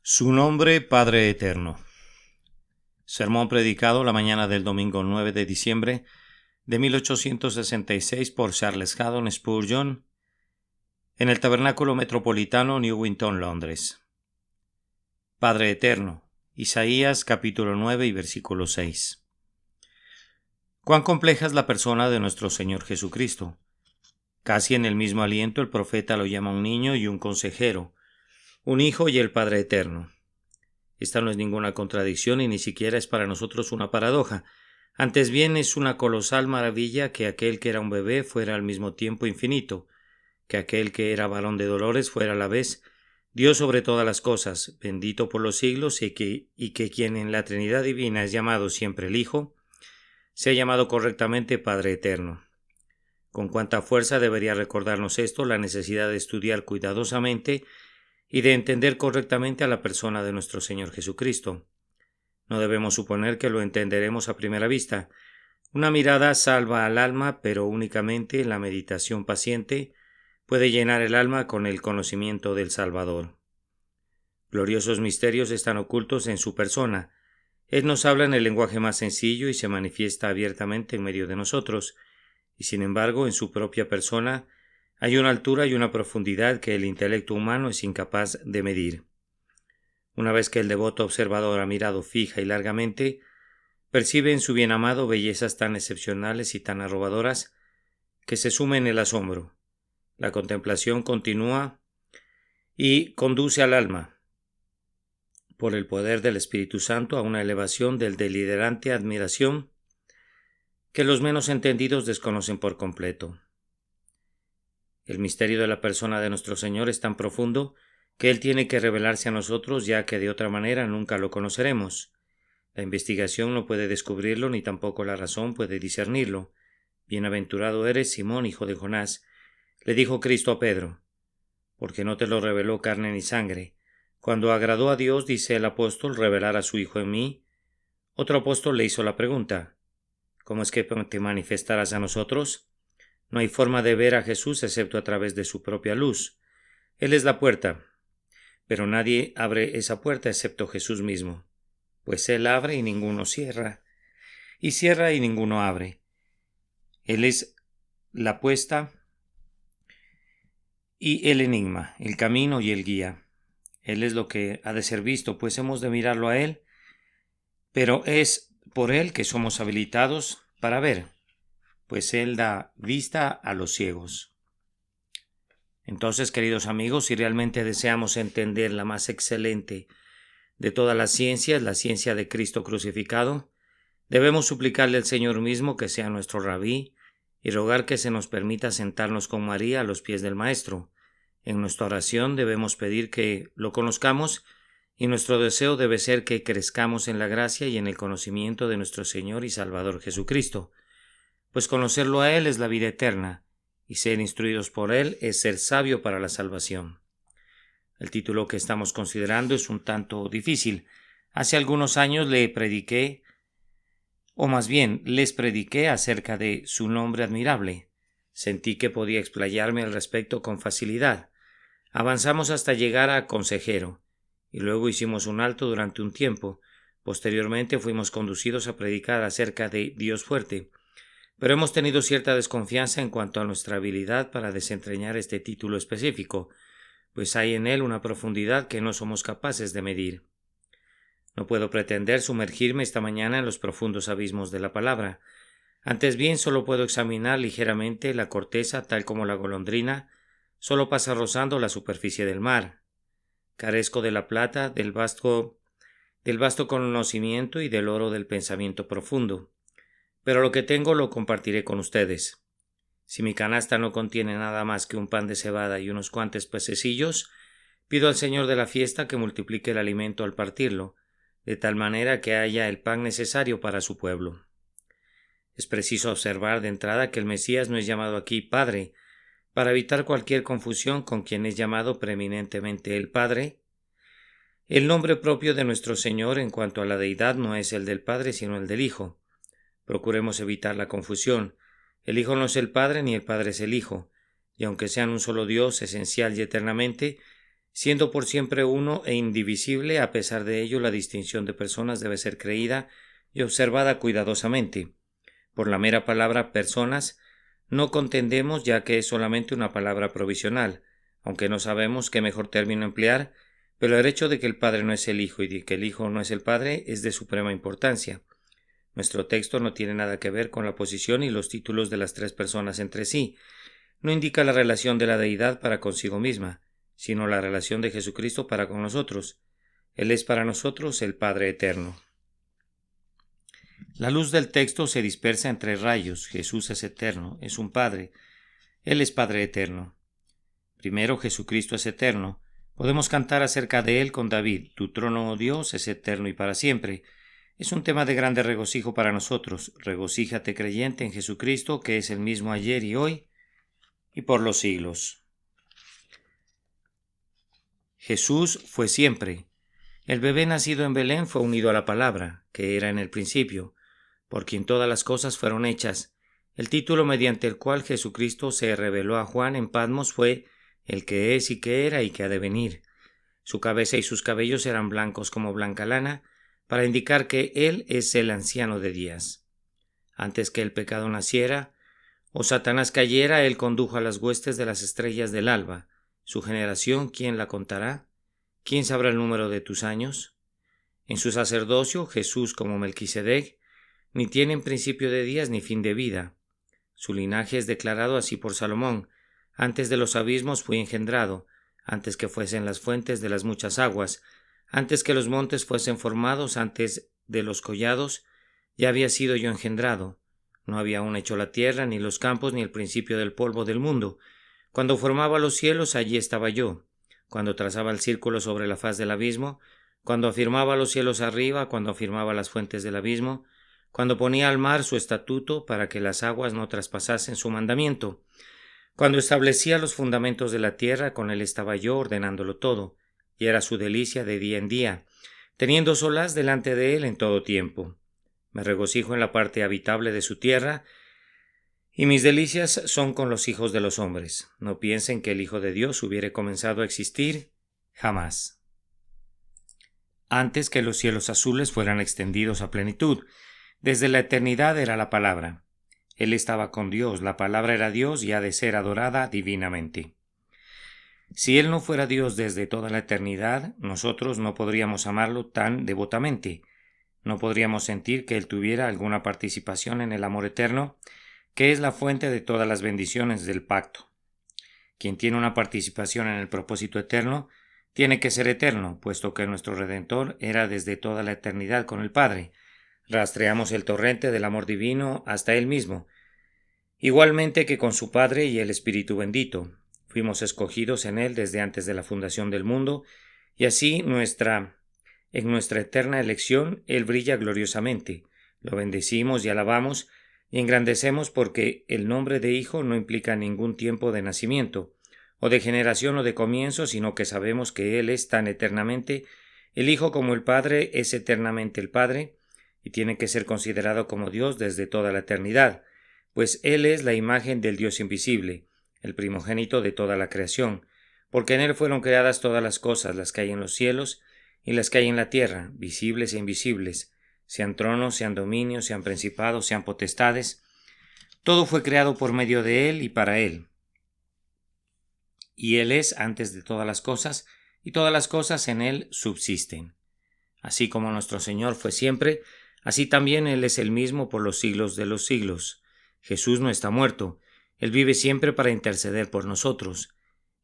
Su nombre, Padre Eterno. Sermón predicado la mañana del domingo 9 de diciembre de 1866 por Charles Haddon Spurgeon en el Tabernáculo Metropolitano, Newington, Londres. Padre Eterno. Isaías capítulo 9 y versículo 6. Cuán compleja es la persona de nuestro Señor Jesucristo. Casi en el mismo aliento el profeta lo llama un niño y un consejero, un hijo y el Padre Eterno. Esta no es ninguna contradicción y ni siquiera es para nosotros una paradoja. Antes bien es una colosal maravilla que aquel que era un bebé fuera al mismo tiempo infinito, que aquel que era varón de dolores fuera a la vez Dios sobre todas las cosas, bendito por los siglos, y que quien en la Trinidad Divina es llamado siempre el Hijo, sea llamado correctamente Padre Eterno. Con cuánta fuerza debería recordarnos esto la necesidad de estudiar cuidadosamente y de entender correctamente a la persona de nuestro Señor Jesucristo. No debemos suponer que lo entenderemos a primera vista. Una mirada salva al alma, pero únicamente la meditación paciente puede llenar el alma con el conocimiento del Salvador. Gloriosos misterios están ocultos en su persona. Él nos habla en el lenguaje más sencillo y se manifiesta abiertamente en medio de nosotros, y sin embargo en su propia persona hay una altura y una profundidad que el intelecto humano es incapaz de medir. Una vez que el devoto observador ha mirado fija y largamente, percibe en su bien amado bellezas tan excepcionales y tan arrobadoras que se sume en el asombro. La contemplación continúa y conduce al alma, por el poder del Espíritu Santo, a una elevación del deliberante admiración que los menos entendidos desconocen por completo. El misterio de la persona de nuestro Señor es tan profundo que Él tiene que revelarse a nosotros, ya que de otra manera nunca lo conoceremos. La investigación no puede descubrirlo, ni tampoco la razón puede discernirlo. Bienaventurado eres, Simón, hijo de Jonás, le dijo Cristo a Pedro, porque no te lo reveló carne ni sangre. Cuando agradó a Dios, dice el apóstol, revelar a su Hijo en mí. Otro apóstol le hizo la pregunta, ¿cómo es que te manifestarás a nosotros? No hay forma de ver a Jesús excepto a través de su propia luz. Él es la puerta, pero nadie abre esa puerta excepto Jesús mismo, pues Él abre y ninguno cierra, y cierra y ninguno abre. Él es la puesta y el enigma, el camino y el guía. Él es lo que ha de ser visto, pues hemos de mirarlo a Él, pero es por Él que somos habilitados para ver, pues Él da vista a los ciegos. Entonces, queridos amigos, si realmente deseamos entender la más excelente de todas las ciencias, la ciencia de Cristo crucificado, debemos suplicarle al Señor mismo que sea nuestro rabí y rogar que se nos permita sentarnos con María a los pies del Maestro. En nuestra oración debemos pedir que lo conozcamos y nuestro deseo debe ser que crezcamos en la gracia y en el conocimiento de nuestro Señor y Salvador Jesucristo, pues conocerlo a Él es la vida eterna y ser instruidos por Él es ser sabio para la salvación. El título que estamos considerando es un tanto difícil. Hace algunos años les prediqué acerca de su nombre admirable. Sentí que podía explayarme al respecto con facilidad. Avanzamos hasta llegar a consejero, y luego hicimos un alto durante un tiempo. Posteriormente fuimos conducidos a predicar acerca de Dios fuerte, pero hemos tenido cierta desconfianza en cuanto a nuestra habilidad para desentrañar este título específico, pues hay en él una profundidad que no somos capaces de medir. No puedo pretender sumergirme esta mañana en los profundos abismos de la palabra. Antes bien, solo puedo examinar ligeramente la corteza, tal como la golondrina solo pasa rozando la superficie del mar. Carezco de la plata, del vasto conocimiento y del oro del pensamiento profundo, pero lo que tengo lo compartiré con ustedes. Si mi canasta no contiene nada más que un pan de cebada y unos cuantos pececillos, pido al Señor de la fiesta que multiplique el alimento al partirlo, de tal manera que haya el pan necesario para su pueblo. Es preciso observar de entrada que el Mesías no es llamado aquí Padre, para evitar cualquier confusión con quien es llamado preeminentemente el Padre. El nombre propio de nuestro Señor en cuanto a la deidad no es el del Padre sino el del Hijo. Procuremos evitar la confusión. El Hijo no es el Padre ni el Padre es el Hijo, y aunque sean un solo Dios esencial y eternamente, Siendo por siempre uno e indivisible, a pesar de ello la distinción de personas debe ser creída y observada cuidadosamente. Por la mera palabra personas no contendemos, ya que es solamente una palabra provisional, aunque no sabemos qué mejor término emplear, pero el hecho de que el Padre no es el Hijo y de que el Hijo no es el Padre es de suprema importancia. Nuestro texto no tiene nada que ver con la posición y los títulos de las tres personas entre sí. No indica la relación de la deidad para consigo misma, sino la relación de Jesucristo para con nosotros. Él es para nosotros el Padre eterno. La luz del texto se dispersa entre rayos. Jesús es eterno, es un Padre. Él es Padre eterno. Primero, Jesucristo es eterno. Podemos cantar acerca de él con David: tu trono, oh Dios, es eterno y para siempre. Es un tema de grande regocijo para nosotros. Regocíjate, creyente, en Jesucristo, que es el mismo ayer y hoy y por los siglos. Jesús fue siempre. El bebé nacido en Belén fue unido a la palabra, que era en el principio, por quien todas las cosas fueron hechas. El título mediante el cual Jesucristo se reveló a Juan en Patmos fue el que es y que era y que ha de venir. Su cabeza y sus cabellos eran blancos como blanca lana, para indicar que él es el anciano de días. Antes que el pecado naciera o Satanás cayera, él condujo a las huestes de las estrellas del alba. Su generación, ¿quién la contará? ¿Quién sabrá el número de tus años? En su sacerdocio, Jesús, como Melquisedec, ni tiene principio de días ni fin de vida. Su linaje es declarado así por Salomón: antes de los abismos fui engendrado, antes que fuesen las fuentes de las muchas aguas, antes que los montes fuesen formados, antes de los collados, ya había sido yo engendrado. No había aún hecho la tierra, ni los campos, ni el principio del polvo del mundo. Cuando formaba los cielos, allí estaba yo. Cuando trazaba el círculo sobre la faz del abismo, cuando afirmaba los cielos arriba, cuando afirmaba las fuentes del abismo, cuando ponía al mar su estatuto para que las aguas no traspasasen su mandamiento, cuando establecía los fundamentos de la tierra, con él estaba yo ordenándolo todo, y era su delicia de día en día, teniendo solaz delante de él en todo tiempo. Me regocijo en la parte habitable de su tierra, y mis delicias son con los hijos de los hombres. No piensen que el Hijo de Dios hubiere comenzado a existir jamás. Antes que los cielos azules fueran extendidos a plenitud, desde la eternidad era la palabra. Él estaba con Dios, la palabra era Dios y ha de ser adorada divinamente. Si Él no fuera Dios desde toda la eternidad, nosotros no podríamos amarlo tan devotamente. No podríamos sentir que Él tuviera alguna participación en el amor eterno, que es la fuente de todas las bendiciones del pacto. Quien tiene una participación en el propósito eterno, tiene que ser eterno, puesto que nuestro Redentor era desde toda la eternidad con el Padre. Rastreamos el torrente del amor divino hasta Él mismo, igualmente que con su Padre y el Espíritu bendito. Fuimos escogidos en Él desde antes de la fundación del mundo, y así en nuestra eterna elección Él brilla gloriosamente. Lo bendecimos y alabamos y engrandecemos porque el nombre de Hijo no implica ningún tiempo de nacimiento, o de generación o de comienzo, sino que sabemos que Él es tan eternamente el Hijo como el Padre es eternamente el Padre, y tiene que ser considerado como Dios desde toda la eternidad, pues Él es la imagen del Dios invisible, el primogénito de toda la creación, porque en Él fueron creadas todas las cosas, las que hay en los cielos y las que hay en la tierra, visibles e invisibles, sean tronos, sean dominios, sean principados, sean potestades. Todo fue creado por medio de Él y para Él. Y Él es antes de todas las cosas, y todas las cosas en Él subsisten. Así como nuestro Señor fue siempre, así también Él es el mismo por los siglos de los siglos. Jesús no está muerto, Él vive siempre para interceder por nosotros.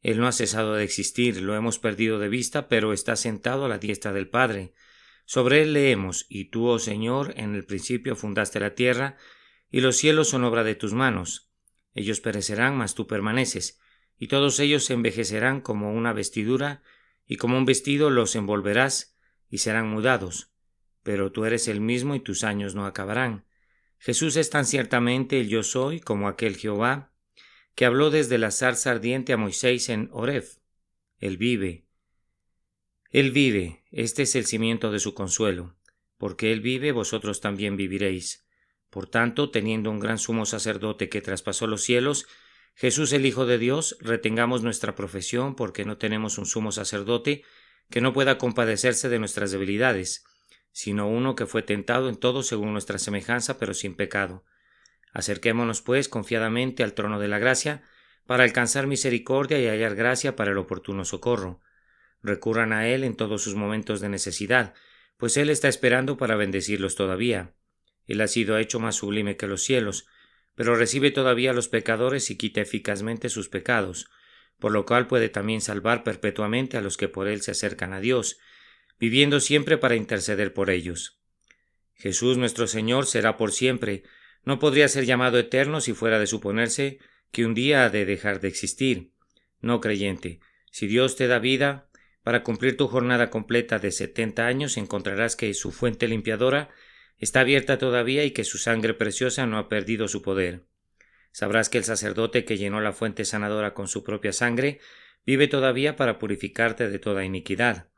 Él no ha cesado de existir, lo hemos perdido de vista, pero está sentado a la diestra del Padre. Sobre Él leemos: y tú, oh Señor, en el principio fundaste la tierra, y los cielos son obra de tus manos. Ellos perecerán, mas tú permaneces, y todos ellos se envejecerán como una vestidura, y como un vestido los envolverás, y serán mudados. Pero tú eres el mismo y tus años no acabarán. Jesús es tan ciertamente el yo soy como aquel Jehová que habló desde la zarza ardiente a Moisés en Horeb. Él vive. Él vive, este es el cimiento de su consuelo. Porque Él vive, vosotros también viviréis. Por tanto, teniendo un gran sumo sacerdote que traspasó los cielos, Jesús el Hijo de Dios, retengamos nuestra profesión porque no tenemos un sumo sacerdote que no pueda compadecerse de nuestras debilidades, sino uno que fue tentado en todo según nuestra semejanza, pero sin pecado. Acerquémonos, pues, confiadamente al trono de la gracia, para alcanzar misericordia y hallar gracia para el oportuno socorro. Recurran a Él en todos sus momentos de necesidad, pues Él está esperando para bendecirlos todavía. Él ha sido hecho más sublime que los cielos, pero recibe todavía a los pecadores y quita eficazmente sus pecados, por lo cual puede también salvar perpetuamente a los que por Él se acercan a Dios, viviendo siempre para interceder por ellos. Jesús nuestro Señor será por siempre. No podría ser llamado eterno si fuera de suponerse que un día ha de dejar de existir. No, creyente, si Dios te da vida, para cumplir tu jornada completa de 70 años encontrarás que su fuente limpiadora está abierta todavía y que su sangre preciosa no ha perdido su poder. Sabrás que el sacerdote que llenó la fuente sanadora con su propia sangre vive todavía para purificarte de toda iniquidad.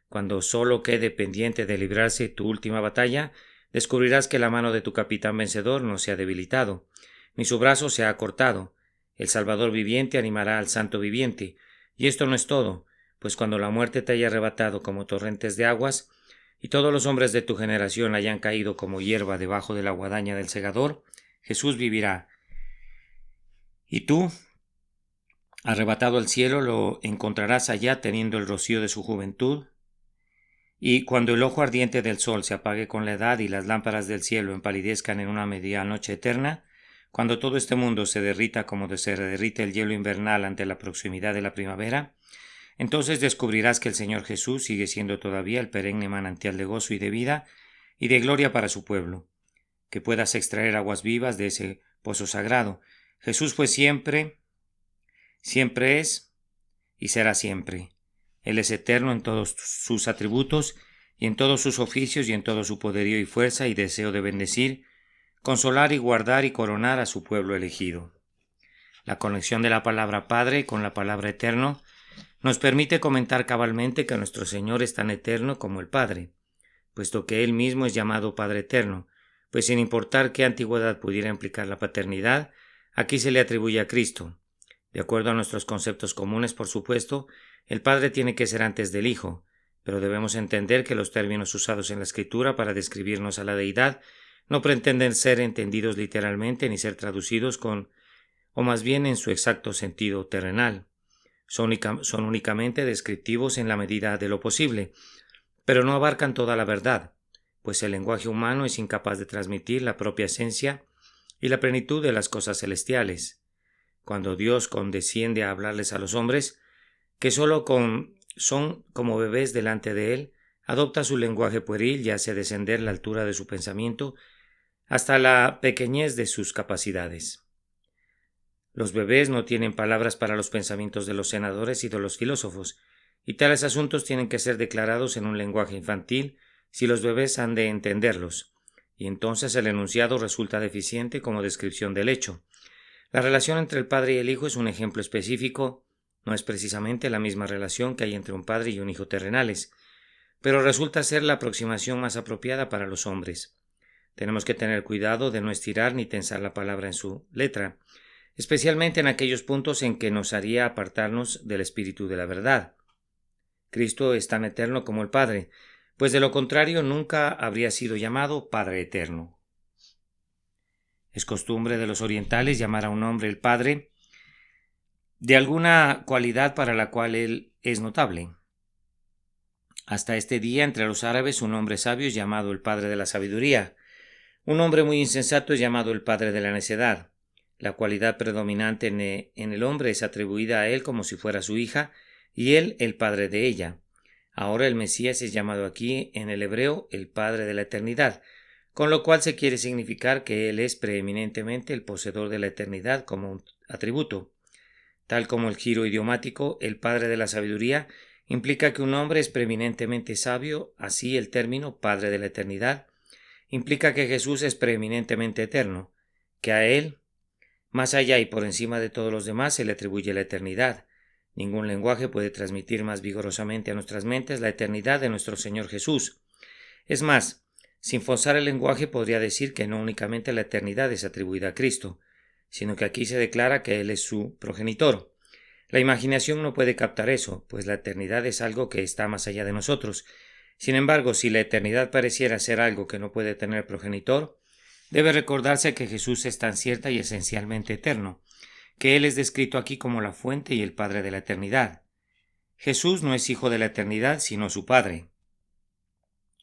Cuando solo quede pendiente de librarse tu última batalla, descubrirás que la mano de tu capitán vencedor no se ha debilitado, ni su brazo se ha cortado. El Salvador viviente animará al Santo viviente. Y esto no es todo, pues cuando la muerte te haya arrebatado como torrentes de aguas, y todos los hombres de tu generación hayan caído como hierba debajo de la guadaña del segador, Jesús vivirá. Y tú, arrebatado al cielo, lo encontrarás allá teniendo el rocío de su juventud. Y cuando el ojo ardiente del sol se apague con la edad y las lámparas del cielo empalidezcan en una medianoche eterna, cuando todo este mundo se derrita como se derrite el hielo invernal ante la proximidad de la primavera, entonces descubrirás que el Señor Jesús sigue siendo todavía el perenne manantial de gozo y de vida y de gloria para su pueblo, que puedas extraer aguas vivas de ese pozo sagrado. Jesús fue siempre, siempre es y será siempre. Él es eterno en todos sus atributos y en todos sus oficios y en todo su poderío y fuerza y deseo de bendecir, consolar y guardar y coronar a su pueblo elegido. La conexión de la palabra Padre con la palabra Eterno nos permite comentar cabalmente que nuestro Señor es tan eterno como el Padre, puesto que Él mismo es llamado Padre Eterno, pues sin importar qué antigüedad pudiera implicar la paternidad, aquí se le atribuye a Cristo. De acuerdo a nuestros conceptos comunes, por supuesto, el Padre tiene que ser antes del Hijo, pero debemos entender que los términos usados en la Escritura para describirnos a la Deidad no pretenden ser entendidos literalmente ni ser traducidos o más bien en su exacto sentido terrenal. Son únicamente descriptivos en la medida de lo posible, pero no abarcan toda la verdad, pues el lenguaje humano es incapaz de transmitir la propia esencia y la plenitud de las cosas celestiales. Cuando Dios condesciende a hablarles a los hombres, que solo son como bebés delante de Él, adopta su lenguaje pueril y hace descender la altura de su pensamiento hasta la pequeñez de sus capacidades. Los bebés no tienen palabras para los pensamientos de los senadores y de los filósofos, y tales asuntos tienen que ser declarados en un lenguaje infantil si los bebés han de entenderlos, y entonces el enunciado resulta deficiente como descripción del hecho. La relación entre el padre y el hijo es un ejemplo específico. No es precisamente la misma relación que hay entre un padre y un hijo terrenales, pero resulta ser la aproximación más apropiada para los hombres. Tenemos que tener cuidado de no estirar ni tensar la palabra en su letra, especialmente en aquellos puntos en que nos haría apartarnos del espíritu de la verdad. Cristo es tan eterno como el Padre, pues de lo contrario nunca habría sido llamado Padre Eterno. Es costumbre de los orientales llamar a un hombre el Padre de alguna cualidad para la cual él es notable. Hasta este día entre los árabes un hombre sabio es llamado el Padre de la sabiduría. Un hombre muy insensato es llamado el Padre de la necedad. La cualidad predominante en el hombre es atribuida a él como si fuera su hija y él el padre de ella. Ahora el Mesías es llamado aquí en el hebreo el Padre de la eternidad, con lo cual se quiere significar que él es preeminentemente el poseedor de la eternidad como un atributo. Tal como el giro idiomático, el Padre de la sabiduría implica que un hombre es preeminentemente sabio, así el término Padre de la eternidad implica que Jesús es preeminentemente eterno, que a él, más allá y por encima de todos los demás, se le atribuye la eternidad. Ningún lenguaje puede transmitir más vigorosamente a nuestras mentes la eternidad de nuestro Señor Jesús. Es más, sin forzar el lenguaje podría decir que no únicamente la eternidad es atribuida a Cristo, sino que aquí se declara que Él es su progenitor. La imaginación no puede captar eso, pues la eternidad es algo que está más allá de nosotros. Sin embargo, si la eternidad pareciera ser algo que no puede tener progenitor, debe recordarse que Jesús es tan cierta y esencialmente eterno, que Él es descrito aquí como la fuente y el Padre de la eternidad. Jesús no es hijo de la eternidad, sino su Padre.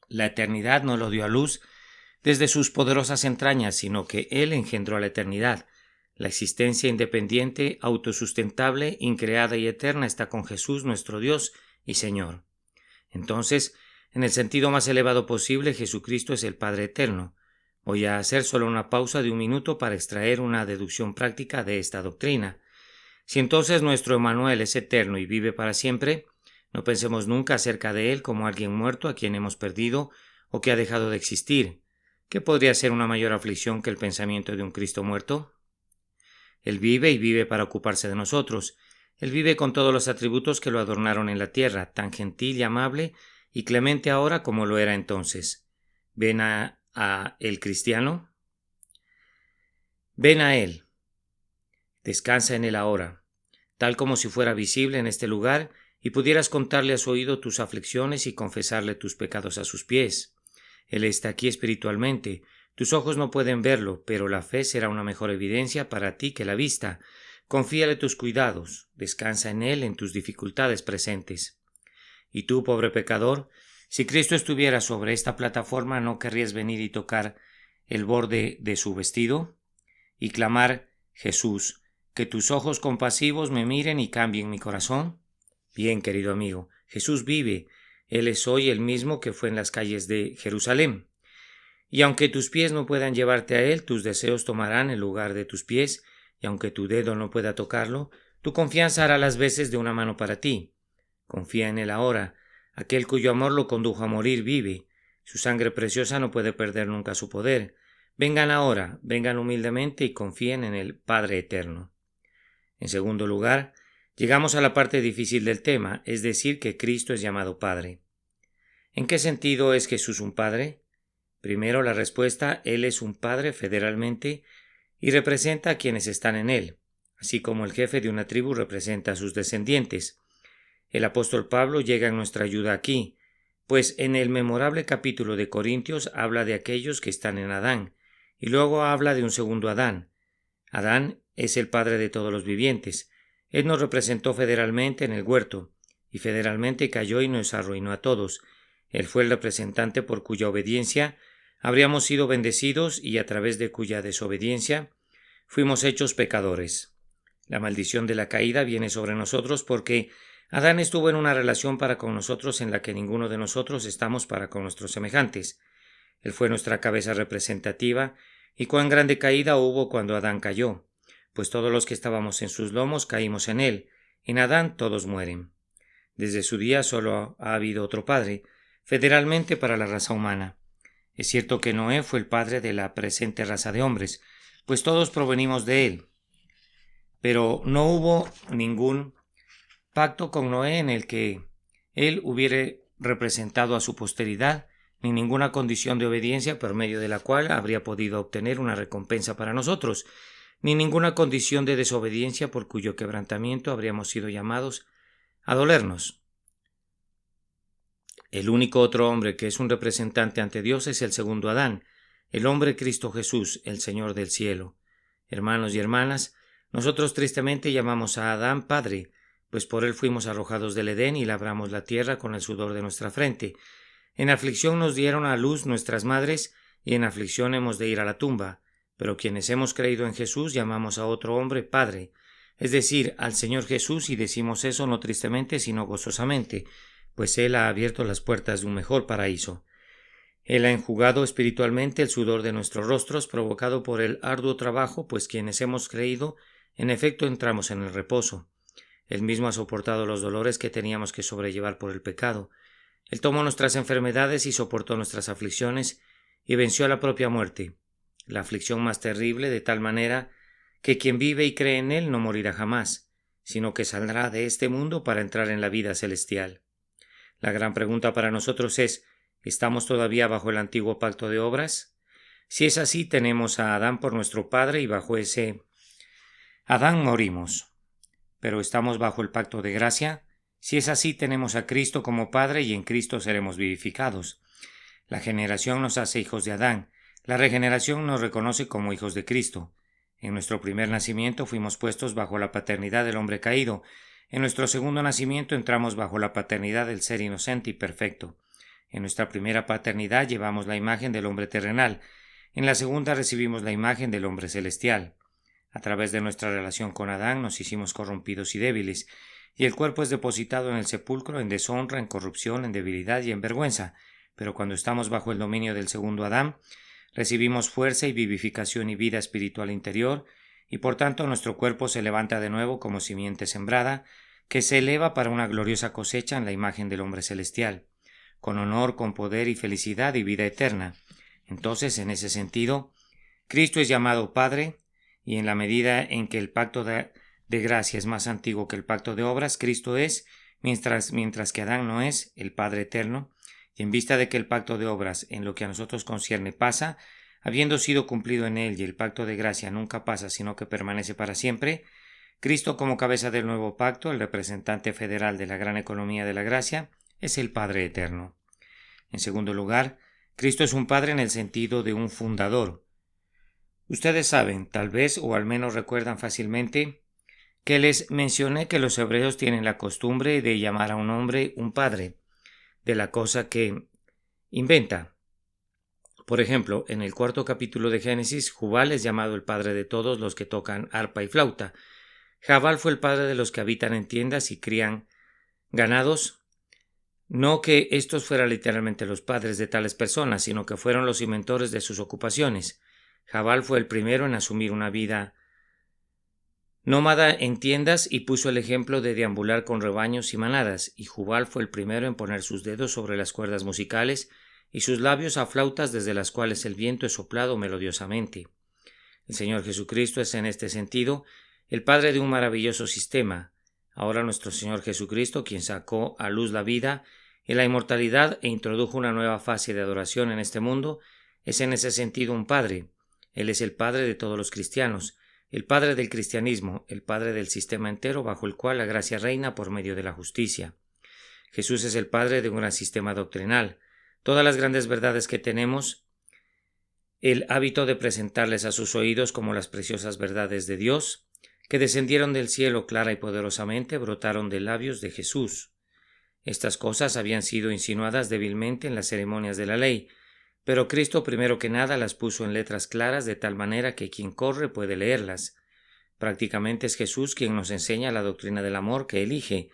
La eternidad no lo dio a luz desde sus poderosas entrañas, sino que Él engendró a la eternidad. La existencia independiente, autosustentable, increada y eterna está con Jesús nuestro Dios y Señor. Entonces, en el sentido más elevado posible, Jesucristo es el Padre eterno. Voy a hacer solo una pausa de un minuto para extraer una deducción práctica de esta doctrina. Si entonces nuestro Emmanuel es eterno y vive para siempre, no pensemos nunca acerca de Él como alguien muerto a quien hemos perdido o que ha dejado de existir. ¿Qué podría ser una mayor aflicción que el pensamiento de un Cristo muerto? Él vive y vive para ocuparse de nosotros. Él vive con todos los atributos que lo adornaron en la tierra, tan gentil y amable y clemente ahora como lo era entonces. ¿Ven a el cristiano? Ven a Él. Descansa en Él ahora, tal como si fuera visible en este lugar y pudieras contarle a su oído tus aflicciones y confesarle tus pecados a sus pies. Él está aquí espiritualmente. Tus ojos no pueden verlo, pero la fe será una mejor evidencia para ti que la vista. Confíale tus cuidados, descansa en Él en tus dificultades presentes. Y tú, pobre pecador, si Cristo estuviera sobre esta plataforma, ¿no querrías venir y tocar el borde de su vestido? Y clamar, Jesús, que tus ojos compasivos me miren y cambien mi corazón. Bien, querido amigo, Jesús vive. Él es hoy el mismo que fue en las calles de Jerusalén. Y aunque tus pies no puedan llevarte a Él, tus deseos tomarán el lugar de tus pies, y aunque tu dedo no pueda tocarlo, tu confianza hará las veces de una mano para ti. Confía en Él ahora. Aquel cuyo amor lo condujo a morir vive. Su sangre preciosa no puede perder nunca su poder. Vengan ahora, vengan humildemente y confíen en el Padre eterno. En segundo lugar, llegamos a la parte difícil del tema, es decir, que Cristo es llamado Padre. ¿En qué sentido es Jesús un Padre? Primero, la respuesta, Él es un Padre federalmente y representa a quienes están en Él, así como el jefe de una tribu representa a sus descendientes. El apóstol Pablo llega en nuestra ayuda aquí, pues en el memorable capítulo de Corintios habla de aquellos que están en Adán, y luego habla de un segundo Adán. Adán es el padre de todos los vivientes. Él nos representó federalmente en el huerto, y federalmente cayó y nos arruinó a todos. Él fue el representante por cuya obediencia habríamos sido bendecidos y a través de cuya desobediencia fuimos hechos pecadores. La maldición de la caída viene sobre nosotros porque Adán estuvo en una relación para con nosotros en la que ninguno de nosotros estamos para con nuestros semejantes. Él fue nuestra cabeza representativa, y cuán grande caída hubo cuando Adán cayó, pues todos los que estábamos en sus lomos caímos en él. En Adán todos mueren. Desde su día solo ha habido otro padre, federalmente para la raza humana. Es cierto que Noé fue el padre de la presente raza de hombres, pues todos provenimos de él. Pero no hubo ningún pacto con Noé en el que él hubiera representado a su posteridad, ni ninguna condición de obediencia por medio de la cual habría podido obtener una recompensa para nosotros, ni ninguna condición de desobediencia por cuyo quebrantamiento habríamos sido llamados a dolernos. El único otro hombre que es un representante ante Dios es el segundo Adán, el hombre Cristo Jesús, el Señor del cielo. Hermanos y hermanas, nosotros tristemente llamamos a Adán Padre, pues por él fuimos arrojados del Edén y labramos la tierra con el sudor de nuestra frente. En aflicción nos dieron a luz nuestras madres, y en aflicción hemos de ir a la tumba. Pero quienes hemos creído en Jesús llamamos a otro hombre Padre, es decir, al Señor Jesús, y decimos eso no tristemente, sino gozosamente, pues Él ha abierto las puertas de un mejor paraíso. Él ha enjugado espiritualmente el sudor de nuestros rostros, provocado por el arduo trabajo, pues quienes hemos creído, en efecto entramos en el reposo. Él mismo ha soportado los dolores que teníamos que sobrellevar por el pecado. Él tomó nuestras enfermedades y soportó nuestras aflicciones, y venció a la propia muerte, la aflicción más terrible, de tal manera que quien vive y cree en Él no morirá jamás, sino que saldrá de este mundo para entrar en la vida celestial. La gran pregunta para nosotros es, ¿estamos todavía bajo el antiguo pacto de obras? Si es así, tenemos a Adán por nuestro padre y bajo ese Adán morimos, pero estamos bajo el pacto de gracia. Si es así, tenemos a Cristo como Padre y en Cristo seremos vivificados. La generación nos hace hijos de Adán. La regeneración nos reconoce como hijos de Cristo. En nuestro primer nacimiento fuimos puestos bajo la paternidad del hombre caído. En nuestro segundo nacimiento entramos bajo la paternidad del ser inocente y perfecto. En nuestra primera paternidad llevamos la imagen del hombre terrenal. En la segunda recibimos la imagen del hombre celestial. A través de nuestra relación con Adán nos hicimos corrompidos y débiles, y el cuerpo es depositado en el sepulcro en deshonra, en corrupción, en debilidad y en vergüenza. Pero cuando estamos bajo el dominio del segundo Adán, recibimos fuerza y vivificación y vida espiritual interior, y por tanto nuestro cuerpo se levanta de nuevo como simiente sembrada, que se eleva para una gloriosa cosecha en la imagen del hombre celestial, con honor, con poder y felicidad y vida eterna. Entonces, en ese sentido, Cristo es llamado Padre, y en la medida en que el pacto de gracia es más antiguo que el pacto de obras, Cristo es, mientras que Adán no es, el Padre eterno, y en vista de que el pacto de obras en lo que a nosotros concierne pasa, habiendo sido cumplido en él y el pacto de gracia nunca pasa sino que permanece para siempre, Cristo como cabeza del nuevo pacto, el representante federal de la gran economía de la gracia, es el Padre eterno. En segundo lugar, Cristo es un Padre en el sentido de un fundador. Ustedes saben, tal vez, o al menos recuerdan fácilmente, que les mencioné que los hebreos tienen la costumbre de llamar a un hombre un padre, de la cosa que inventa. Por ejemplo, en el cuarto capítulo de Génesis, Jubal es llamado el padre de todos los que tocan arpa y flauta. Jabal fue el padre de los que habitan en tiendas y crían ganados. No que estos fueran literalmente los padres de tales personas, sino que fueron los inventores de sus ocupaciones. Jabal fue el primero en asumir una vida nómada en tiendas y puso el ejemplo de deambular con rebaños y manadas, y Jubal fue el primero en poner sus dedos sobre las cuerdas musicales y sus labios a flautas desde las cuales el viento es soplado melodiosamente. El Señor Jesucristo es en este sentido el Padre de un maravilloso sistema. Ahora nuestro Señor Jesucristo, quien sacó a luz la vida y la inmortalidad e introdujo una nueva fase de adoración en este mundo, es en ese sentido un Padre. Él es el Padre de todos los cristianos, el Padre del cristianismo, el Padre del sistema entero bajo el cual la gracia reina por medio de la justicia. Jesús es el Padre de un gran sistema doctrinal. Todas las grandes verdades que tenemos el hábito de presentarles a sus oídos como las preciosas verdades de Dios, que descendieron del cielo clara y poderosamente, brotaron de labios de Jesús. Estas cosas habían sido insinuadas débilmente en las ceremonias de la ley, pero Cristo primero que nada las puso en letras claras de tal manera que quien corre puede leerlas. Prácticamente es Jesús quien nos enseña la doctrina del amor que elige.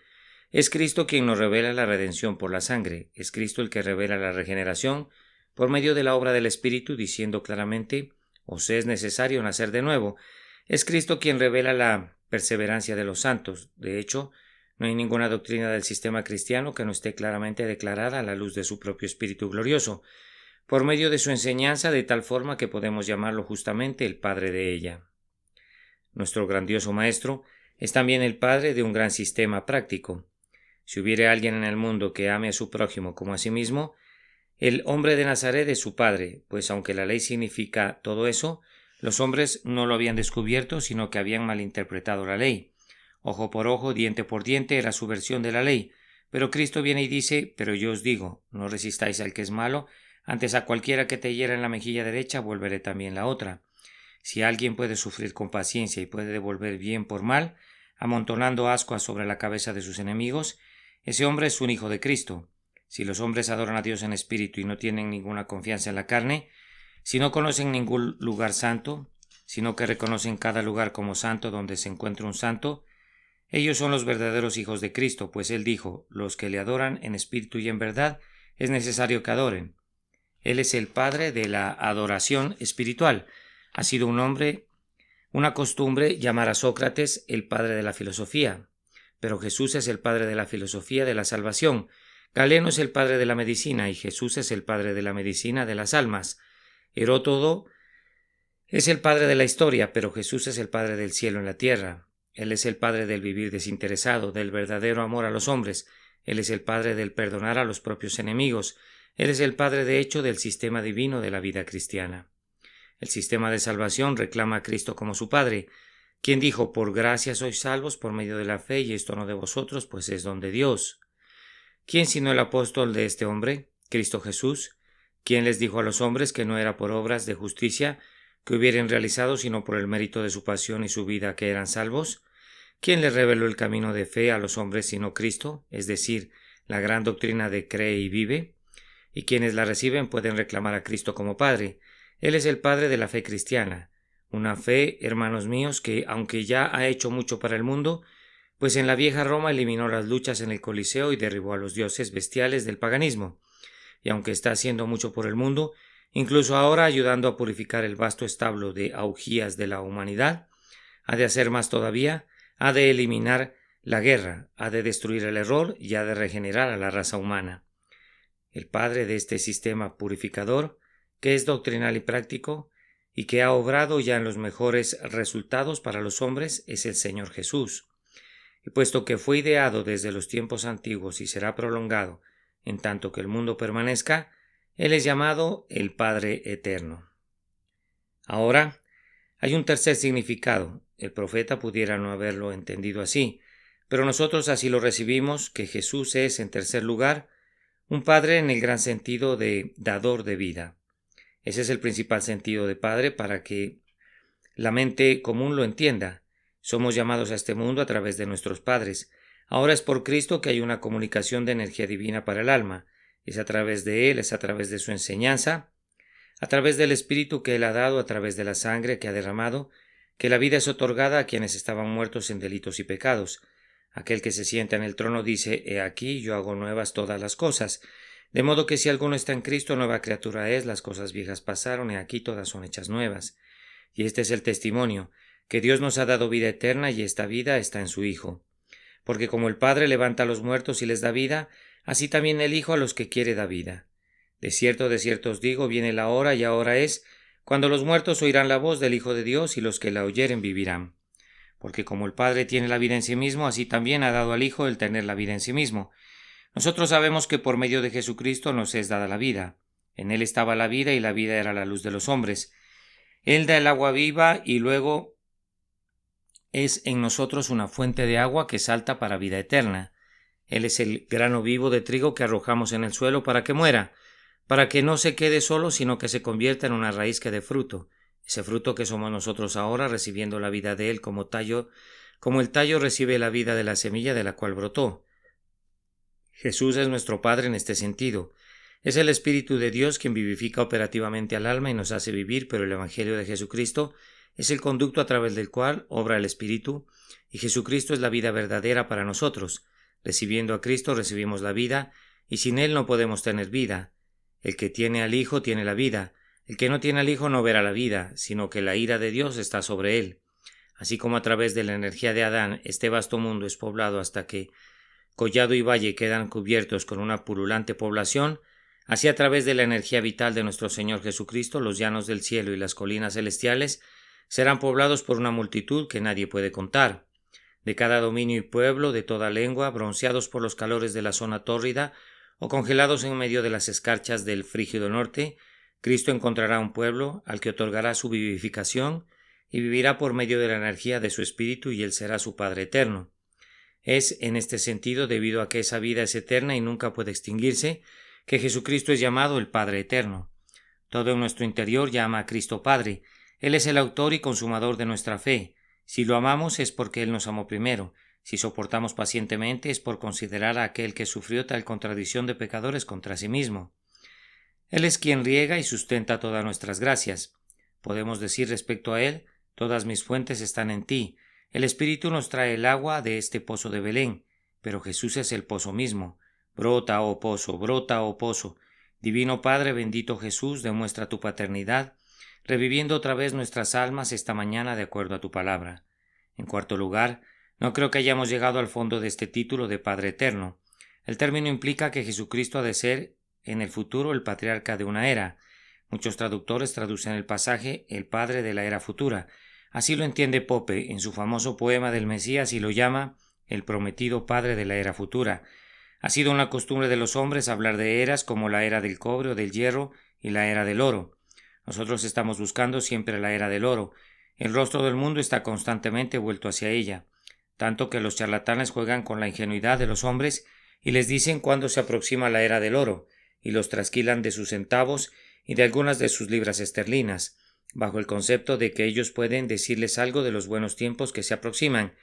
Es Cristo quien nos revela la redención por la sangre. Es Cristo el que revela la regeneración por medio de la obra del Espíritu, diciendo claramente: os es necesario nacer de nuevo. Es Cristo quien revela la perseverancia de los santos. De hecho, no hay ninguna doctrina del sistema cristiano que no esté claramente declarada a la luz de su propio Espíritu glorioso, por medio de su enseñanza, de tal forma que podemos llamarlo justamente el Padre de ella. Nuestro grandioso Maestro es también el Padre de un gran sistema práctico. Si hubiere alguien en el mundo que ame a su prójimo como a sí mismo, el hombre de Nazaret es su Padre, pues aunque la ley significa todo eso, los hombres no lo habían descubierto, sino que habían malinterpretado la ley. Ojo por ojo, diente por diente era su versión de la ley, pero Cristo viene y dice: pero yo os digo, no resistáis al que es malo, antes a cualquiera que te hiera en la mejilla derecha, volveré también la otra. Si alguien puede sufrir con paciencia y puede devolver bien por mal, amontonando ascuas sobre la cabeza de sus enemigos, ese hombre es un hijo de Cristo. Si los hombres adoran a Dios en espíritu y no tienen ninguna confianza en la carne, si no conocen ningún lugar santo, sino que reconocen cada lugar como santo donde se encuentra un santo, ellos son los verdaderos hijos de Cristo, pues Él dijo: los que le adoran en espíritu y en verdad es necesario que adoren. Él es el Padre de la adoración espiritual. Ha sido una costumbre llamar a Sócrates el padre de la filosofía, pero Jesús es el padre de la filosofía de la salvación. Galeno es el padre de la medicina y Jesús es el padre de la medicina de las almas. Heródoto es el padre de la historia, pero Jesús es el padre del cielo en la tierra. Él es el padre del vivir desinteresado, del verdadero amor a los hombres. Él es el padre del perdonar a los propios enemigos. Él es el padre de hecho del sistema divino de la vida cristiana. El sistema de salvación reclama a Cristo como su Padre. quien dijo: por gracia sois salvos por medio de la fe, y esto no de vosotros, pues es don de Dios. ¿Quién sino el apóstol de este hombre, Cristo Jesús? ¿Quién les dijo a los hombres que no era por obras de justicia que hubieren realizado, sino por el mérito de su pasión y su vida, que eran salvos? ¿Quién les reveló el camino de fe a los hombres sino Cristo, es decir, la gran doctrina de cree y vive? Y quienes la reciben pueden reclamar a Cristo como Padre. Él es el Padre de la fe cristiana, una fe, hermanos míos, que, aunque ya ha hecho mucho para el mundo, pues en la vieja Roma eliminó las luchas en el Coliseo y derribó a los dioses bestiales del paganismo, y aunque está haciendo mucho por el mundo, incluso ahora ayudando a purificar el vasto establo de augías de la humanidad, ha de hacer más todavía, ha de eliminar la guerra, ha de destruir el error y ha de regenerar a la raza humana. El padre de este sistema purificador, que es doctrinal y práctico, y que ha obrado ya en los mejores resultados para los hombres, es el Señor Jesús. Y puesto que fue ideado desde los tiempos antiguos y será prolongado en tanto que el mundo permanezca, Él es llamado el Padre Eterno. Ahora, hay un tercer significado. El profeta pudiera no haberlo entendido así, pero nosotros así lo recibimos, que Jesús es, en tercer lugar, un Padre en el gran sentido de dador de vida. Ese es el principal sentido de Padre para que la mente común lo entienda. Somos llamados a este mundo a través de nuestros padres. Ahora es por Cristo que hay una comunicación de energía divina para el alma. Es a través de Él, es a través de su enseñanza, a través del Espíritu que Él ha dado, a través de la sangre que ha derramado, que la vida es otorgada a quienes estaban muertos en delitos y pecados. Aquel que se sienta en el trono dice: He aquí, yo hago nuevas todas las cosas. De modo que si alguno está en Cristo, nueva criatura es, las cosas viejas pasaron, y aquí todas son hechas nuevas. Y este es el testimonio, que Dios nos ha dado vida eterna, y esta vida está en su Hijo. Porque como el Padre levanta a los muertos y les da vida, así también el Hijo a los que quiere da vida. De cierto os digo, viene la hora, y ahora es, cuando los muertos oirán la voz del Hijo de Dios, y los que la oyeren vivirán. Porque como el Padre tiene la vida en sí mismo, así también ha dado al Hijo el tener la vida en sí mismo. Nosotros sabemos que por medio de Jesucristo nos es dada la vida. En Él estaba la vida, y la vida era la luz de los hombres. Él da el agua viva, y luego es en nosotros una fuente de agua que salta para vida eterna. Él es el grano vivo de trigo que arrojamos en el suelo para que muera, para que no se quede solo, sino que se convierta en una raíz que dé fruto. Ese fruto que somos nosotros ahora, recibiendo la vida de Él como tallo, como el tallo recibe la vida de la semilla de la cual brotó. Jesús es nuestro Padre en este sentido. Es el Espíritu de Dios quien vivifica operativamente al alma y nos hace vivir, pero el Evangelio de Jesucristo es el conducto a través del cual obra el Espíritu, y Jesucristo es la vida verdadera para nosotros. Recibiendo a Cristo recibimos la vida, y sin Él no podemos tener vida. El que tiene al Hijo tiene la vida. El que no tiene al Hijo no verá la vida, sino que la ira de Dios está sobre él. Así como a través de la energía de Adán este vasto mundo es poblado hasta que collado y valle quedan cubiertos con una pululante población, así a través de la energía vital de nuestro Señor Jesucristo los llanos del cielo y las colinas celestiales serán poblados por una multitud que nadie puede contar. De cada dominio y pueblo, de toda lengua, bronceados por los calores de la zona tórrida o congelados en medio de las escarchas del frígido norte, Cristo encontrará un pueblo al que otorgará su vivificación y vivirá por medio de la energía de su Espíritu, y Él será su Padre eterno. Es en este sentido, debido a que esa vida es eterna y nunca puede extinguirse, que Jesucristo es llamado el Padre eterno. Todo en nuestro interior llama a Cristo Padre. Él es el autor y consumador de nuestra fe. Si lo amamos es porque Él nos amó primero. Si soportamos pacientemente es por considerar a aquel que sufrió tal contradicción de pecadores contra sí mismo. Él es quien riega y sustenta todas nuestras gracias. Podemos decir respecto a Él: todas mis fuentes están en ti. El Espíritu nos trae el agua de este pozo de Belén, pero Jesús es el pozo mismo. Brota, oh pozo, brota, oh pozo. Divino Padre, bendito Jesús, demuestra tu paternidad, reviviendo otra vez nuestras almas esta mañana de acuerdo a tu palabra. En cuarto lugar, no creo que hayamos llegado al fondo de este título de Padre Eterno. El término implica que Jesucristo ha de ser en el futuro el patriarca de una era. Muchos traductores traducen el pasaje el padre de la era futura. Así lo entiende Pope en su famoso poema del Mesías y lo llama el prometido padre de la era futura. Ha sido una costumbre de los hombres hablar de eras como la era del cobre o del hierro y la era del oro. Nosotros estamos buscando siempre la era del oro. El rostro del mundo está constantemente vuelto hacia ella, tanto que los charlatanes juegan con la ingenuidad de los hombres y les dicen cuándo se aproxima la era del oro, y los trasquilan de sus centavos y de algunas de sus libras esterlinas, bajo el concepto de que ellos pueden decirles algo de los buenos tiempos que se aproximan.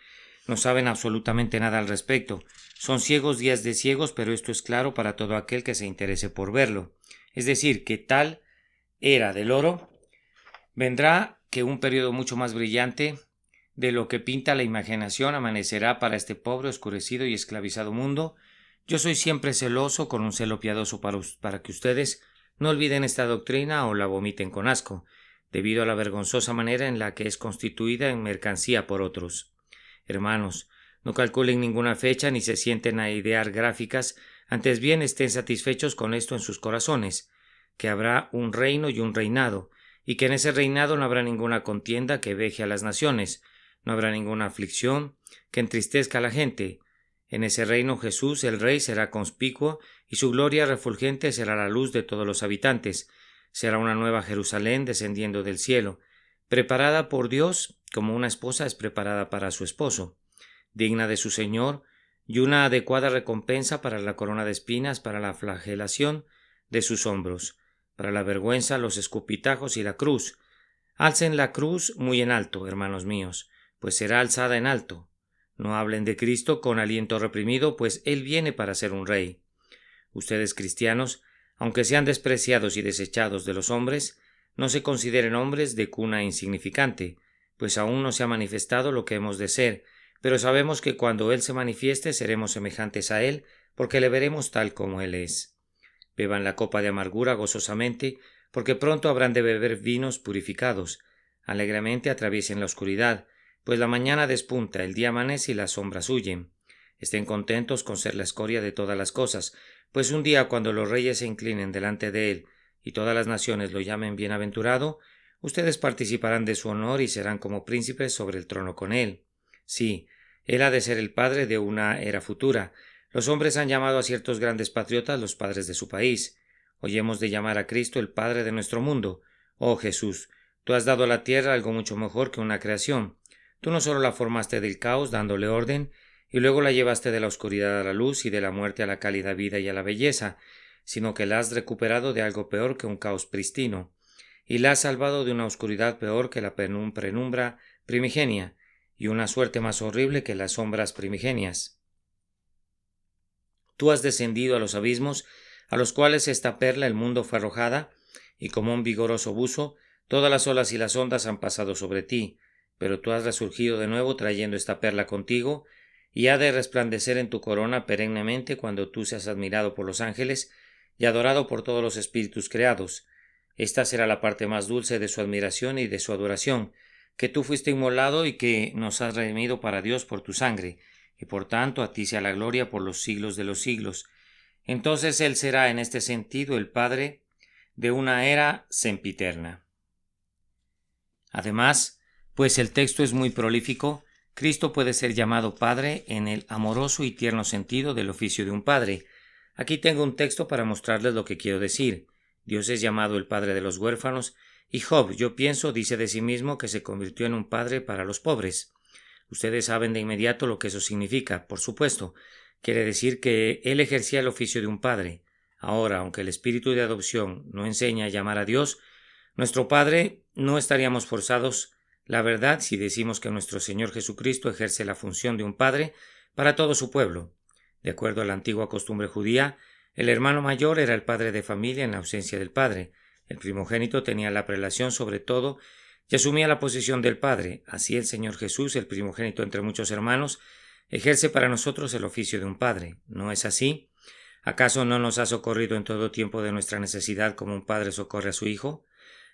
No saben absolutamente nada al respecto. Son ciegos días de ciegos, pero esto es claro para todo aquel que se interese por verlo. Es decir, que tal era del oro vendrá, que un periodo mucho más brillante de lo que pinta la imaginación amanecerá para este pobre, oscurecido y esclavizado mundo. Yo soy siempre celoso, con un celo piadoso para que ustedes no olviden esta doctrina o la vomiten con asco, debido a la vergonzosa manera en la que es constituida en mercancía por otros. Hermanos, no calculen ninguna fecha ni se sienten a idear gráficas, antes bien estén satisfechos con esto en sus corazones, que habrá un reino y un reinado, y que en ese reinado no habrá ninguna contienda que veje a las naciones, no habrá ninguna aflicción que entristezca a la gente. En ese reino Jesús el Rey será conspicuo y su gloria refulgente será la luz de todos los habitantes. Será una nueva Jerusalén descendiendo del cielo, preparada por Dios como una esposa es preparada para su esposo, digna de su Señor, y una adecuada recompensa para la corona de espinas, para la flagelación de sus hombros, para la vergüenza, los escupitajos y la cruz. Alcen la cruz muy en alto, hermanos míos, pues será alzada en alto. No hablen de Cristo con aliento reprimido, pues Él viene para ser un rey. Ustedes, cristianos, aunque sean despreciados y desechados de los hombres, no se consideren hombres de cuna insignificante, pues aún no se ha manifestado lo que hemos de ser, pero sabemos que cuando Él se manifieste seremos semejantes a Él, porque le veremos tal como Él es. Beban la copa de amargura gozosamente, porque pronto habrán de beber vinos purificados. Alegremente atraviesen la oscuridad, pues la mañana despunta, el día amanece y las sombras huyen. Estén contentos con ser la escoria de todas las cosas, pues un día cuando los reyes se inclinen delante de él y todas las naciones lo llamen bienaventurado, ustedes participarán de su honor y serán como príncipes sobre el trono con él. Sí, él ha de ser el padre de una era futura. Los hombres han llamado a ciertos grandes patriotas los padres de su país. Hoy hemos de llamar a Cristo el Padre de nuestro mundo. Oh Jesús, tú has dado a la tierra algo mucho mejor que una creación. Tú no solo la formaste del caos dándole orden, y luego la llevaste de la oscuridad a la luz y de la muerte a la cálida vida y a la belleza, sino que la has recuperado de algo peor que un caos pristino, y la has salvado de una oscuridad peor que la penumbra primigenia, y una suerte más horrible que las sombras primigenias. Tú has descendido a los abismos, a los cuales esta perla el mundo fue arrojada, y como un vigoroso buzo, todas las olas y las ondas han pasado sobre ti, pero tú has resurgido de nuevo trayendo esta perla contigo, y ha de resplandecer en tu corona perennemente cuando tú seas admirado por los ángeles y adorado por todos los espíritus creados. Esta será la parte más dulce de su admiración y de su adoración, que tú fuiste inmolado y que nos has redimido para Dios por tu sangre, y por tanto a ti sea la gloria por los siglos de los siglos. Entonces Él será en este sentido el Padre de una era sempiterna. Además, pues el texto es muy prolífico, Cristo puede ser llamado Padre en el amoroso y tierno sentido del oficio de un padre. Aquí tengo un texto para mostrarles lo que quiero decir. Dios es llamado el Padre de los huérfanos, y Job, yo pienso, dice de sí mismo que se convirtió en un padre para los pobres. Ustedes saben de inmediato lo que eso significa, por supuesto. Quiere decir que él ejercía el oficio de un padre. Ahora, aunque el espíritu de adopción no enseña a llamar a Dios, nuestro Padre, no estaríamos forzados, la verdad, si decimos que nuestro Señor Jesucristo ejerce la función de un padre para todo su pueblo. De acuerdo a la antigua costumbre judía, el hermano mayor era el padre de familia en la ausencia del padre. El primogénito tenía la prelación sobre todo y asumía la posición del padre. Así el Señor Jesús, el primogénito entre muchos hermanos, ejerce para nosotros el oficio de un padre. ¿No es así? ¿Acaso no nos ha socorrido en todo tiempo de nuestra necesidad como un padre socorre a su hijo?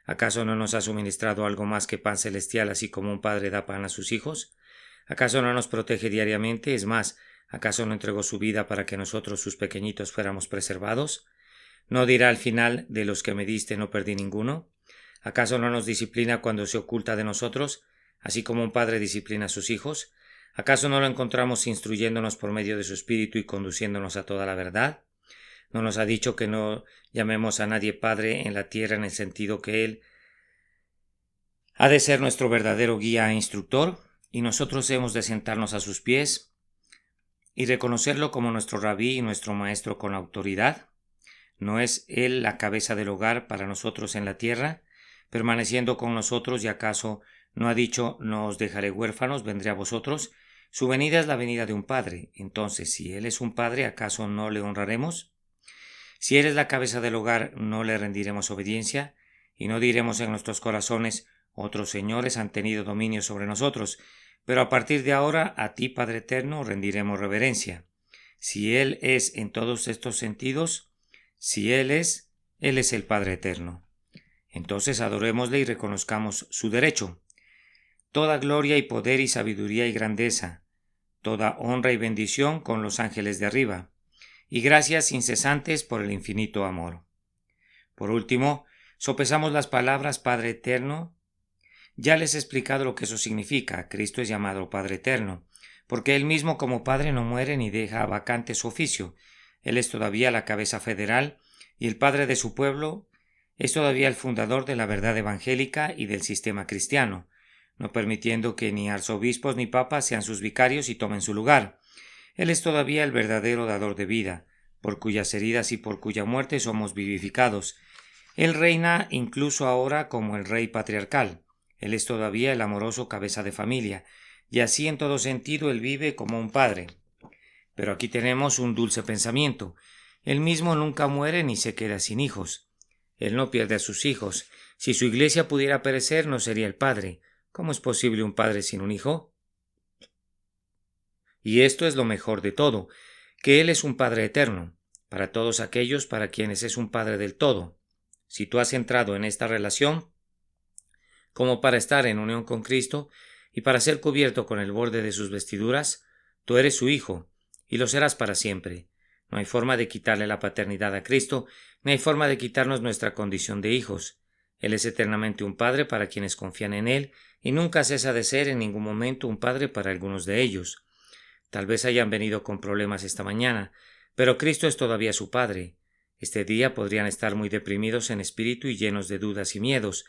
¿Acaso no nos ha suministrado algo más que pan celestial, así como un padre da pan a sus hijos? ¿Acaso no nos protege diariamente? Es más, ¿acaso no entregó su vida para que nosotros, sus pequeñitos, fuéramos preservados? ¿No dirá al final, de los que me diste no perdí ninguno? ¿Acaso no nos disciplina cuando se oculta de nosotros, así como un padre disciplina a sus hijos? ¿Acaso no lo encontramos instruyéndonos por medio de su espíritu y conduciéndonos a toda la verdad? ¿No nos ha dicho que no llamemos a nadie padre en la tierra en el sentido que él Ha de ser nuestro verdadero guía e instructor, y nosotros hemos de sentarnos a sus pies y reconocerlo como nuestro rabí y nuestro maestro con autoridad. ¿No es Él la cabeza del hogar para nosotros en la tierra, permaneciendo con nosotros, y acaso no ha dicho: no os dejaré huérfanos, vendré a vosotros? Su venida es la venida de un padre. Entonces, si Él es un padre, ¿acaso no le honraremos? Si Él es la cabeza del hogar, ¿no le rendiremos obediencia? Y no diremos en nuestros corazones: otros señores han tenido dominio sobre nosotros, pero a partir de ahora a ti, Padre eterno, rendiremos reverencia. Si Él es en todos estos sentidos, si Él es el Padre eterno. Entonces adorémosle y reconozcamos su derecho. Toda gloria y poder y sabiduría y grandeza, toda honra y bendición con los ángeles de arriba, y gracias incesantes por el infinito amor. Por último, sopesamos las palabras Padre eterno. Ya les he explicado lo que eso significa. Cristo es llamado Padre eterno, porque Él mismo como Padre no muere ni deja vacante su oficio. Él es todavía la cabeza federal y el Padre de su pueblo. Es todavía el fundador de la verdad evangélica y del sistema cristiano, no permitiendo que ni arzobispos ni papas sean sus vicarios y tomen su lugar. Él es todavía el verdadero dador de vida, por cuyas heridas y por cuya muerte somos vivificados. Él reina incluso ahora como el rey patriarcal. Él es todavía el amoroso cabeza de familia, y así en todo sentido Él vive como un padre. Pero aquí tenemos un dulce pensamiento. Él mismo nunca muere ni se queda sin hijos. Él no pierde a sus hijos. Si su iglesia pudiera perecer, no sería el padre. ¿Cómo es posible un padre sin un hijo? Y esto es lo mejor de todo, que Él es un Padre eterno, para todos aquellos para quienes es un Padre del todo. Si tú has entrado en esta relación, como para estar en unión con Cristo y para ser cubierto con el borde de sus vestiduras, tú eres su hijo, y lo serás para siempre. No hay forma de quitarle la paternidad a Cristo, ni hay forma de quitarnos nuestra condición de hijos. Él es eternamente un Padre para quienes confían en Él, y nunca cesa de ser en ningún momento un Padre para algunos de ellos. Tal vez hayan venido con problemas esta mañana, pero Cristo es todavía su Padre. Este día podrían estar muy deprimidos en espíritu y llenos de dudas y miedos,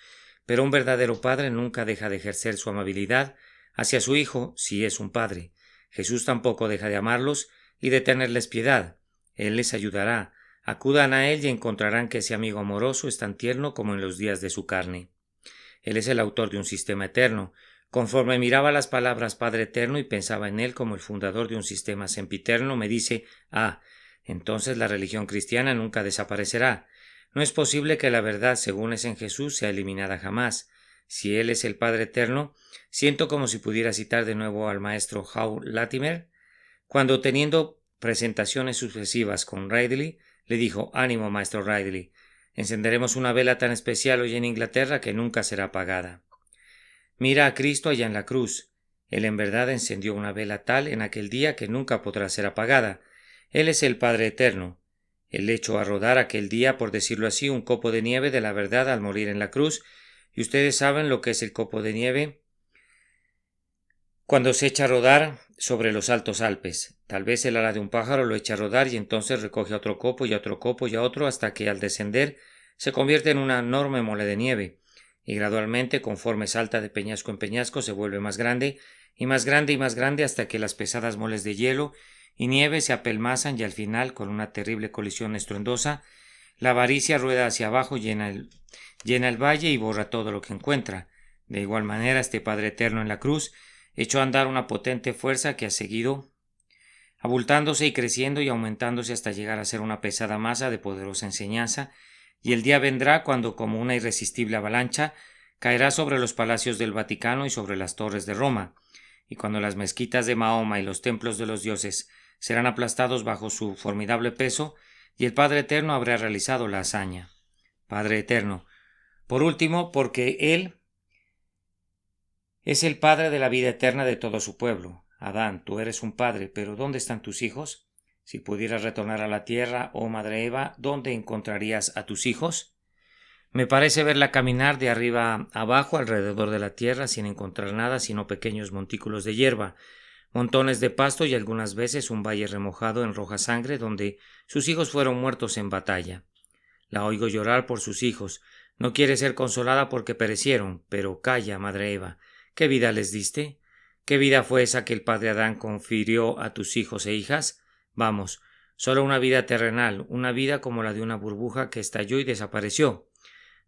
pero un verdadero Padre nunca deja de ejercer su amabilidad hacia su Hijo si es un Padre. Jesús tampoco deja de amarlos y de tenerles piedad. Él les ayudará. Acudan a Él y encontrarán que ese amigo amoroso es tan tierno como en los días de su carne. Él es el autor de un sistema eterno. Conforme miraba las palabras Padre eterno y pensaba en Él como el fundador de un sistema sempiterno, me dice: entonces la religión cristiana nunca desaparecerá. No es posible que la verdad, según es en Jesús, sea eliminada jamás. Si Él es el Padre eterno, siento como si pudiera citar de nuevo al maestro Hugh Latimer, cuando, teniendo presentaciones sucesivas con Ridley, le dijo: ánimo, maestro Ridley, encenderemos una vela tan especial hoy en Inglaterra que nunca será apagada. Mira a Cristo allá en la cruz. Él en verdad encendió una vela tal en aquel día que nunca podrá ser apagada. Él es el Padre eterno. Él echó a rodar aquel día, por decirlo así, un copo de nieve de la verdad al morir en la cruz, y ustedes saben lo que es el copo de nieve cuando se echa a rodar sobre los altos Alpes. Tal vez el ala de un pájaro lo echa a rodar y entonces recoge a otro copo y a otro copo y a otro hasta que al descender se convierte en una enorme mole de nieve, y gradualmente, conforme salta de peñasco en peñasco, se vuelve más grande y más grande y más grande hasta que las pesadas moles de hielo y nieve se apelmazan y al final, con una terrible colisión estruendosa, la avaricia rueda hacia abajo, llena el valle y borra todo lo que encuentra. De igual manera, este Padre eterno en la cruz echó a andar una potente fuerza que ha seguido abultándose y creciendo y aumentándose hasta llegar a ser una pesada masa de poderosa enseñanza, y el día vendrá cuando, como una irresistible avalancha, caerá sobre los palacios del Vaticano y sobre las torres de Roma, y cuando las mezquitas de Mahoma y los templos de los dioses serán aplastados bajo su formidable peso, y el Padre Eterno habrá realizado la hazaña. Padre Eterno. Por último, porque Él es el Padre de la vida eterna de todo su pueblo. Adán, tú eres un padre, pero ¿dónde están tus hijos? Si pudieras retornar a la tierra, oh Madre Eva, ¿dónde encontrarías a tus hijos? Me parece verla caminar de arriba abajo alrededor de la tierra sin encontrar nada sino pequeños montículos de hierba, montones de pasto y algunas veces un valle remojado en roja sangre donde sus hijos fueron muertos en batalla. La oigo llorar por sus hijos. No quiere ser consolada porque perecieron, pero calla, madre Eva, ¿qué vida les diste? ¿Qué vida fue esa que el padre Adán confirió a tus hijos e hijas? Vamos, solo una vida terrenal, una vida como la de una burbuja que estalló y desapareció.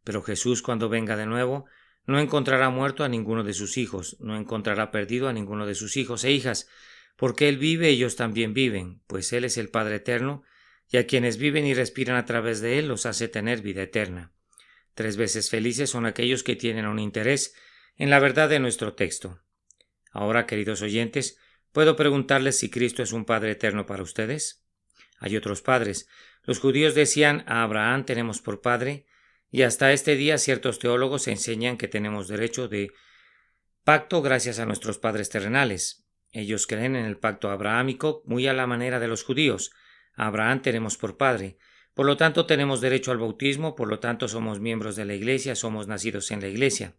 Pero Jesús, cuando venga de nuevo, no encontrará muerto a ninguno de sus hijos, no encontrará perdido a ninguno de sus hijos e hijas, porque Él vive, ellos también viven, pues Él es el Padre eterno, y a quienes viven y respiran a través de Él los hace tener vida eterna. 3 veces felices son aquellos que tienen un interés en la verdad de nuestro texto. Ahora, queridos oyentes, ¿puedo preguntarles si Cristo es un Padre eterno para ustedes? Hay otros padres. Los judíos decían a Abraham tenemos por padre, y hasta este día ciertos teólogos enseñan que tenemos derecho de pacto gracias a nuestros padres terrenales. Ellos creen en el pacto abrahámico muy a la manera de los judíos. A Abraham tenemos por padre. Por lo tanto, tenemos derecho al bautismo, por lo tanto, somos miembros de la Iglesia, somos nacidos en la Iglesia.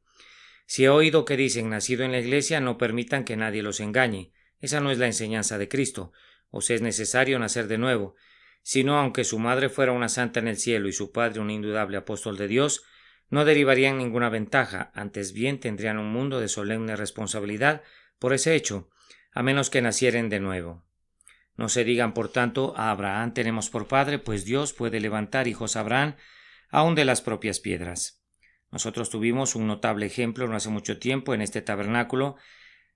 Si he oído que dicen nacido en la Iglesia, no permitan que nadie los engañe. Esa no es la enseñanza de Cristo. Os es necesario nacer de nuevo. Si no, aunque su madre fuera una santa en el cielo y su padre un indudable apóstol de Dios, no derivarían ninguna ventaja, antes bien tendrían un mundo de solemne responsabilidad por ese hecho, a menos que nacieren de nuevo. No se digan, por tanto, a Abraham tenemos por padre, pues Dios puede levantar hijos a Abraham aun de las propias piedras. Nosotros tuvimos un notable ejemplo no hace mucho tiempo en este tabernáculo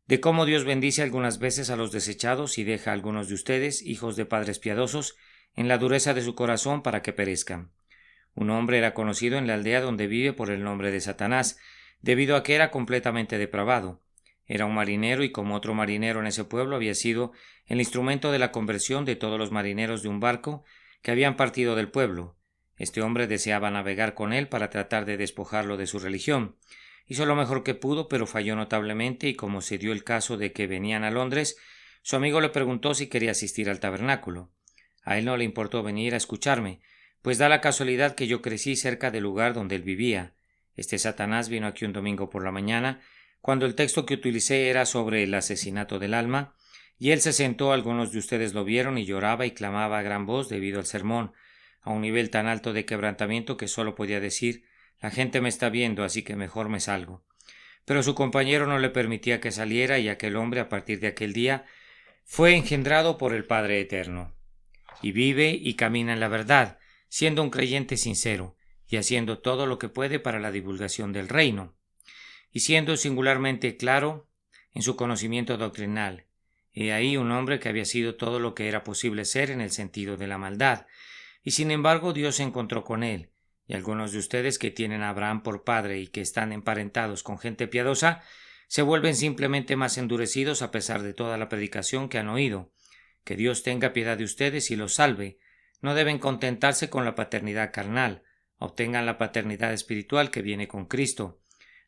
de cómo Dios bendice algunas veces a los desechados y deja a algunos de ustedes, hijos de padres piadosos, en la dureza de su corazón para que perezcan. Un hombre era conocido en la aldea donde vive por el nombre de Satanás, debido a que era completamente depravado. Era un marinero y como otro marinero en ese pueblo había sido el instrumento de la conversión de todos los marineros de un barco que habían partido del pueblo. Este hombre deseaba navegar con él para tratar de despojarlo de su religión. Hizo lo mejor que pudo, pero falló notablemente y como se dio el caso de que venían a Londres, su amigo le preguntó si quería asistir al tabernáculo. A él no le importó venir a escucharme, pues da la casualidad que yo crecí cerca del lugar donde él vivía. Este Satanás vino aquí un domingo por la mañana, cuando el texto que utilicé era sobre el asesinato del alma, y él se sentó, algunos de ustedes lo vieron, y lloraba y clamaba a gran voz debido al sermón, a un nivel tan alto de quebrantamiento que solo podía decir la gente me está viendo, así que mejor me salgo. Pero su compañero no le permitía que saliera y aquel hombre a partir de aquel día fue engendrado por el Padre Eterno. Y vive y camina en la verdad, siendo un creyente sincero y haciendo todo lo que puede para la divulgación del reino, y siendo singularmente claro en su conocimiento doctrinal. He ahí un hombre que había sido todo lo que era posible ser en el sentido de la maldad, y sin embargo Dios se encontró con él, y algunos de ustedes que tienen a Abraham por padre y que están emparentados con gente piadosa, se vuelven simplemente más endurecidos a pesar de toda la predicación que han oído. Que Dios tenga piedad de ustedes y los salve. No deben contentarse con la paternidad carnal, obtengan la paternidad espiritual que viene con Cristo.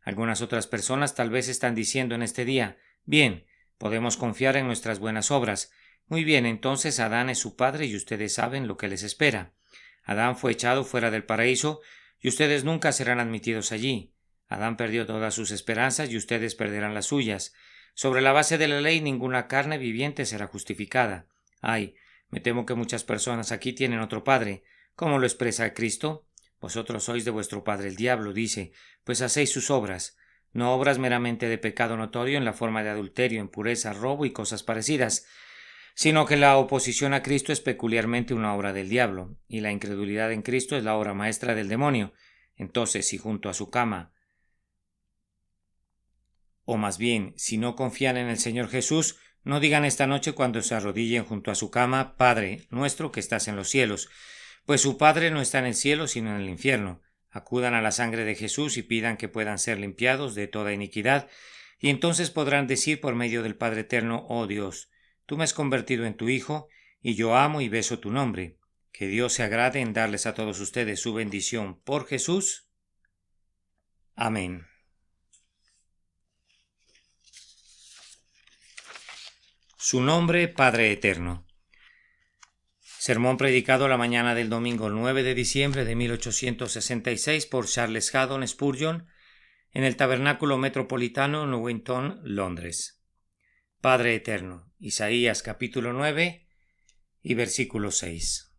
Algunas otras personas tal vez están diciendo en este día, bien, podemos confiar en nuestras buenas obras. Muy bien, entonces Adán es su padre y ustedes saben lo que les espera. Adán fue echado fuera del paraíso y ustedes nunca serán admitidos allí. Adán perdió todas sus esperanzas y ustedes perderán las suyas. Sobre la base de la ley ninguna carne viviente será justificada. Ay, me temo que muchas personas aquí tienen otro padre. ¿Cómo lo expresa Cristo? Vosotros sois de vuestro padre el diablo, dice, pues hacéis sus obras. No obras meramente de pecado notorio en la forma de adulterio, impureza, robo y cosas parecidas, sino que la oposición a Cristo es peculiarmente una obra del diablo, y la incredulidad en Cristo es la obra maestra del demonio. Entonces, si junto a su cama, o más bien, si no confían en el Señor Jesús, no digan esta noche cuando se arrodillen junto a su cama, Padre nuestro que estás en los cielos, pues su Padre no está en el cielo sino en el infierno. Acudan a la sangre de Jesús y pidan que puedan ser limpiados de toda iniquidad, y entonces podrán decir por medio del Padre Eterno, oh Dios, tú me has convertido en tu Hijo, y yo amo y beso tu nombre. Que Dios se agrade en darles a todos ustedes su bendición por Jesús. Amén. Su nombre, Padre Eterno. Sermón predicado la mañana del domingo 9 de diciembre de 1866 por Charles Haddon Spurgeon en el Tabernáculo Metropolitano, Newington, Londres. Padre Eterno. Isaías capítulo 9 y versículo 6.